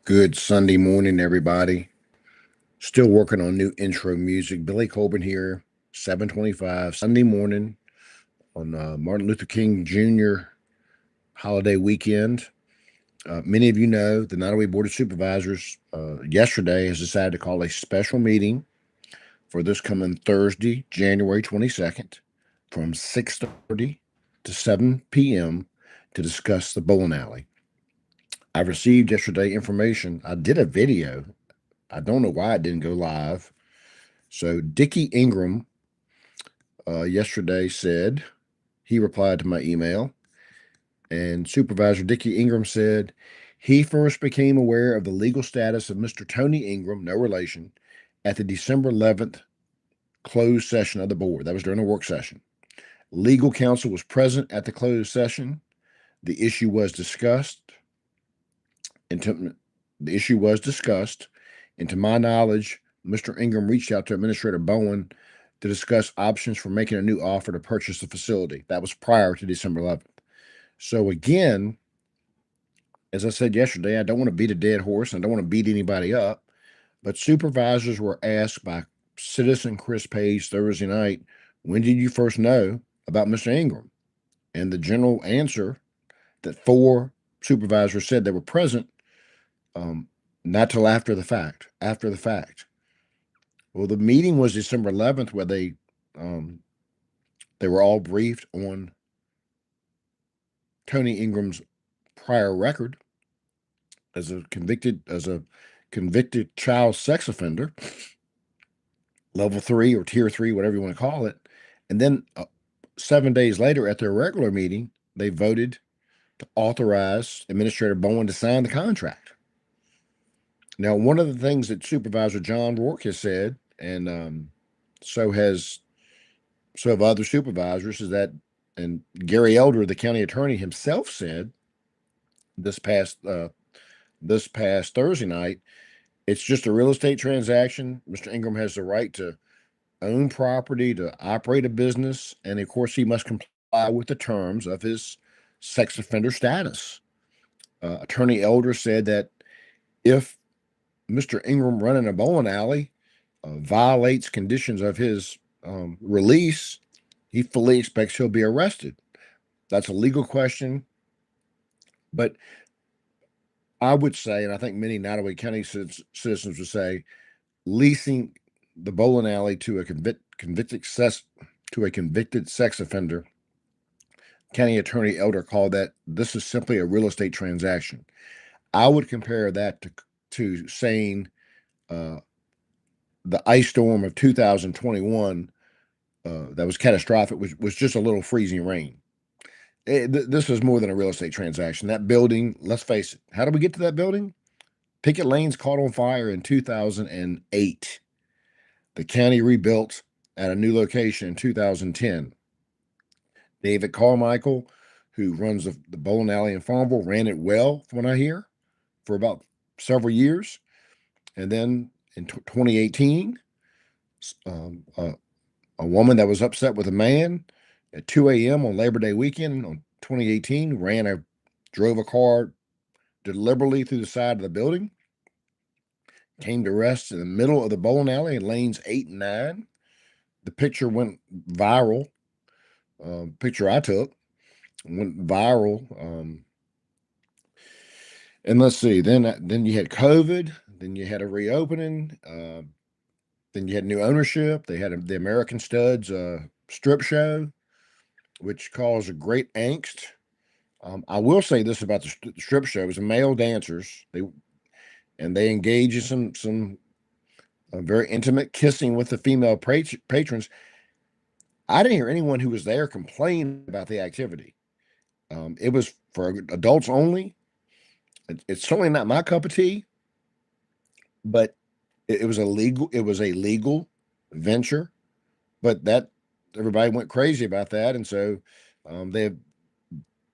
Good Sunday morning, everybody. Still working on new intro music. Billy Colburn here, 7:25 Sunday morning on Martin Luther King Jr. holiday weekend. Many of you know the Nottoway Board of Supervisors yesterday has decided to call a special meeting for this coming Thursday, January 22nd, from 6:30 to 7 p.m. to discuss the bowling alley. I received yesterday information. I did a video. I don't know why it didn't go live. So Dickie Ingram yesterday said he replied to my email, and Supervisor Dickie Ingram said he first became aware of the legal status of Mr. Tony Ingram, no relation, at the December 11th closed session of the board. That was during a work session. Legal counsel was present at the closed session. The issue was discussed. And to my knowledge, Mr. Ingram reached out to Administrator Bowen to discuss options for making a new offer to purchase the facility. That was prior to December 11th. So again, as I said yesterday, I don't want to beat a dead horse. And I don't want to beat anybody up. But supervisors were asked by Citizen Chris Page Thursday night, when did you first know about Mr. Ingram? And the general answer that 4 supervisors said they were present, not till after the fact. Well, the meeting was December 11th, where they were all briefed on Tony Ingram's prior record as a convicted child sex offender, level 3 or tier 3, whatever you want to call it. And then 7 days later, at their regular meeting, they voted to authorize Administrator Bowen to sign the contract. Now, one of the things that Supervisor John Rourke has said, and so have other supervisors, is that, and Gary Elder, the county attorney himself, said this past Thursday night, it's just a real estate transaction. Mr. Ingram has the right to own property, to operate a business, and of course, he must comply with the terms of his sex offender status. Attorney Elder said that if Mr. Ingram running a bowling alley violates conditions of his release, he fully expects he'll be arrested. That's a legal question. But I would say, and I think many Nottoway County citizens would say, leasing the bowling alley to a convicted sex offender, County Attorney Elder called that, this is simply a real estate transaction. I would compare that to saying the ice storm of 2021 that was catastrophic was just a little freezing rain. This was more than a real estate transaction. That building, let's face it, how did we get to that building? Picket Lanes caught on fire in 2008. The county rebuilt at a new location in 2010. David Carmichael, who runs the bowling alley in Farmville, ran it well, from what I hear, for about several years. And then in 2018, a woman that was upset with a man at 2 a.m. on Labor Day weekend on 2018 drove a car deliberately through the side of the building, came to rest in the middle of the bowling alley in lanes 8 and 9. The picture went viral. Picture I took went viral. And let's see, then you had COVID, then you had a reopening, then you had new ownership. They had the American Studs strip show, which caused a great angst. I will say this about the strip show: it was male dancers. They engage in some very intimate kissing with the female patrons. I didn't hear anyone who was there complain about the activity. It was for adults only. It's certainly not my cup of tea, but it was a legal venture. But that everybody went crazy about that, and so they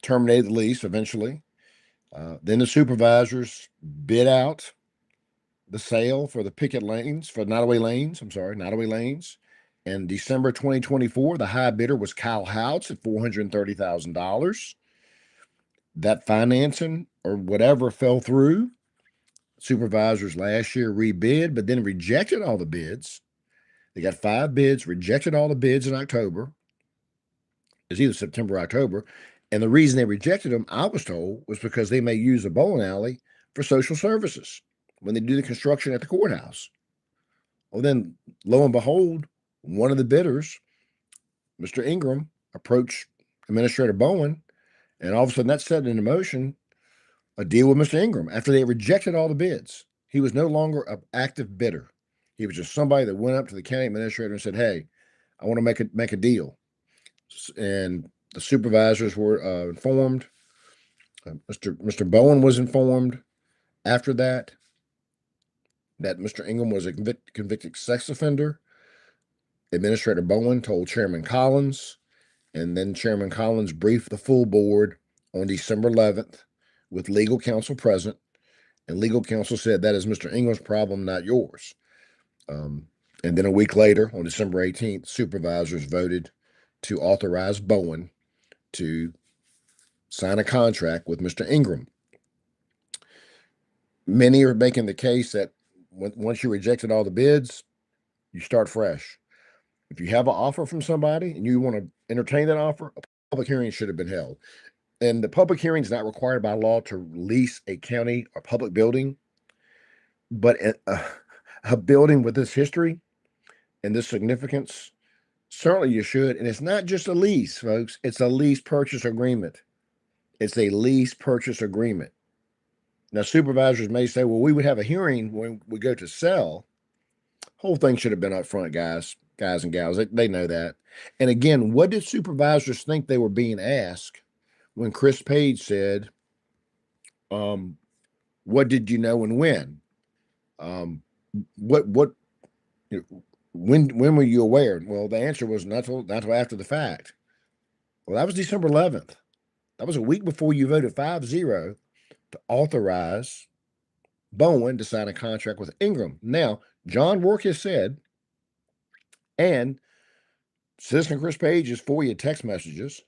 terminated the lease eventually. Then the supervisors bid out the sale for the picket lanes, for Nottoway Lanes. In December 2024, the high bidder was Kyle Houts at $430,000. That financing or whatever fell through. Supervisors last year rebid, but then rejected all the bids. They got 5 bids, rejected all the bids in October. It's either September or October. And the reason they rejected them, I was told, was because they may use a bowling alley for social services when they do the construction at the courthouse. Well, then, lo and behold, one of the bidders, Mr. Ingram, approached Administrator Bowen, and all of a sudden that set into motion a deal with Mr. Ingram after they rejected all the bids. He was no longer an active bidder. He was just somebody that went up to the county administrator and said, "Hey, I want to make a deal." And the supervisors were informed. Mr. Bowen was informed after that Mr. Ingram was a convicted sex offender. Administrator Bowen told Chairman Collins, and then Chairman Collins briefed the full board on December 11th with legal counsel present, and legal counsel said that is Mr. Ingram's problem, not yours. And then a week later, on December 18th, supervisors voted to authorize Bowen to sign a contract with Mr. Ingram. Many are making the case that once you rejected all the bids, you start fresh. If you have an offer from somebody and you want to entertain that offer, a public hearing should have been held. And the public hearing is not required by law to lease a county or public building, but a building with this history and this significance, certainly you should. And it's not just a lease, folks. It's a lease purchase agreement. It's a lease purchase agreement. Now, supervisors may say, well, we would have a hearing when we go to sell. Whole thing should have been up front, guys and gals. They know that. And again, what did supervisors think they were being asked when Chris Page said, what did you know and when? When were you aware? Well, the answer was not till after the fact. Well, that was December 11th. That was a week before you voted 5-0 to authorize Bowen to sign a contract with Ingram. Now, John Work has said, and Citizen Chris Page's FOIA text messages,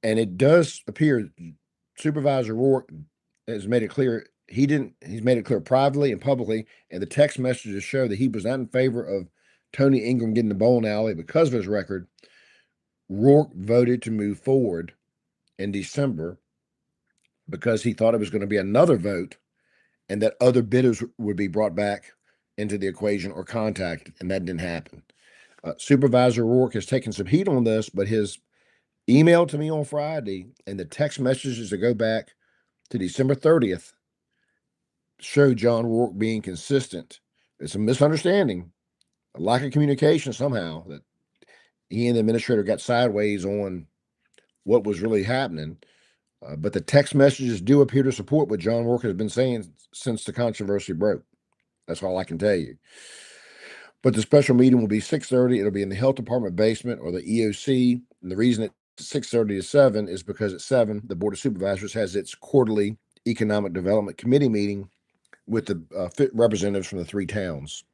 and it does appear Supervisor Rourke has made it clear he's made it clear privately and publicly, and the text messages show that he was not in favor of Tony Ingram getting the bowling alley because of his record. Rourke voted to move forward in December because he thought it was going to be another vote and that other bidders would be brought back into the equation or contacted, and that didn't happen. Supervisor Rourke has taken some heat on this, but his email to me on Friday and the text messages that go back to December 30th show John Rourke being consistent. It's a misunderstanding, a lack of communication somehow, that he and the administrator got sideways on what was really happening. But the text messages do appear to support what John Rourke has been saying since the controversy broke. That's all I can tell you. But the special meeting will be 6:30. It'll be in the health department basement or the EOC. And the reason it's 6:30 to 7 is because at 7, the Board of Supervisors has its quarterly Economic Development Committee meeting with the representatives from the 3 towns.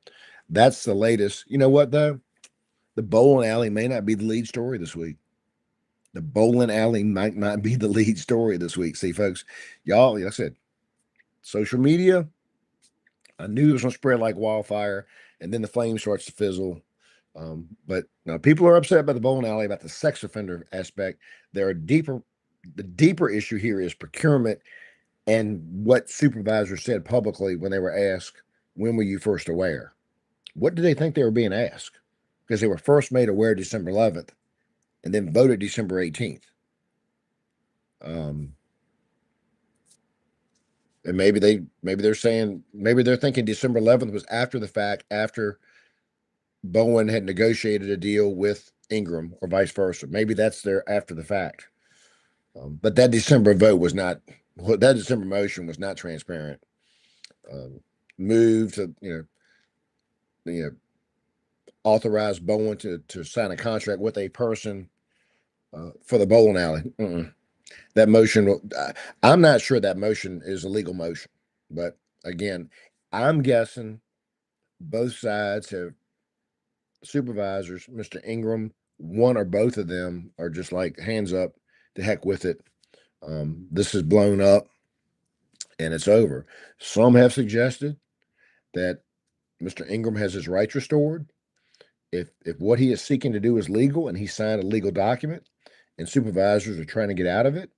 That's the latest. You know what, though? The bowling alley may not be the lead story this week. The bowling alley might not be the lead story this week. See, folks, y'all, like I said, social media, I knew it was going to spread like wildfire, and then the flame starts to fizzle. But now people are upset about the bowling alley, about the sex offender aspect. The deeper issue here is procurement and what supervisors said publicly when they were asked, when were you first aware? What did they think they were being asked? Because they were first made aware December 11th and then voted December 18th. And maybe they're thinking December 11th was after the fact, after Bowen had negotiated a deal with Ingram or vice versa. Maybe that's their after the fact. But that December motion was not transparent. Moved to, authorize Bowen to sign a contract with a person for the bowling alley. That motion, I'm not sure that motion is a legal motion. But again, I'm guessing both sides have supervisors, Mr. Ingram, one or both of them are just like, hands up, to heck with it. This is blown up. and it's over. Some have suggested that Mr. Ingram has his rights restored. If what he is seeking to do is legal and he signed a legal document and supervisors are trying to get out of it,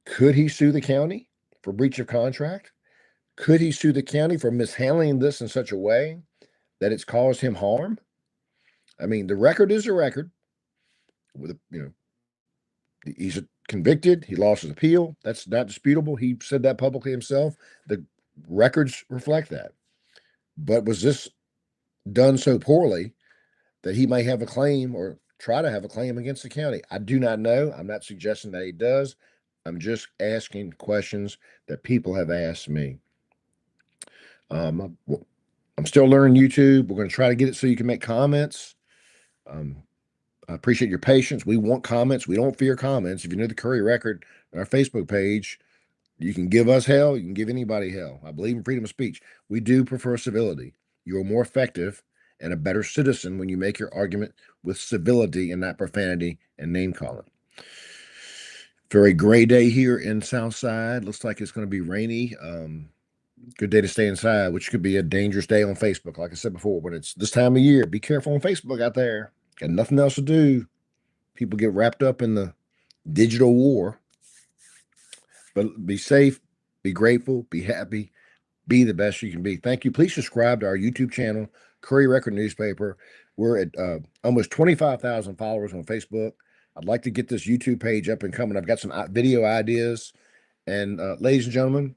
could he sue the county for breach of contract? Could he sue the county for mishandling this in such a way that it's caused him harm? I mean, the record is a record. With he's convicted. He lost his appeal. That's not disputable. He said that publicly himself. The records reflect that. But was this done so poorly that he may have a claim or try to have a claim against the county? I do not know. I'm not suggesting that he does. I'm just asking questions that people have asked me. I'm still learning YouTube. We're going to try to get it so you can make comments. I appreciate your patience. We want comments. We don't fear comments. If you know the Courier-Record on our Facebook page, you can give us hell. You can give anybody hell. I believe in freedom of speech. We do prefer civility. You are more effective and a better citizen when you make your argument with civility and not profanity and name calling. Very gray day here in Southside. Looks like it's going to be rainy. Good day to stay inside, which could be a dangerous day on Facebook. Like I said before, when it's this time of year, be careful on Facebook out there. Got nothing else to do. People get wrapped up in the digital war. But be safe, be grateful, be happy, be the best you can be. Thank you. Please subscribe to our YouTube channel, Courier-Record newspaper. We're at almost 25,000 followers on Facebook. I'd like to get this YouTube page up and coming. I've got some video ideas. And ladies and gentlemen,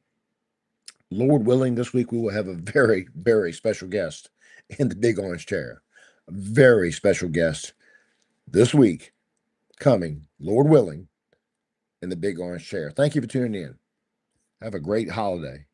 Lord willing, this week we will have a very, very special guest in the big orange chair. A very special guest this week coming, Lord willing, in the big orange chair. Thank you for tuning in. Have a great holiday.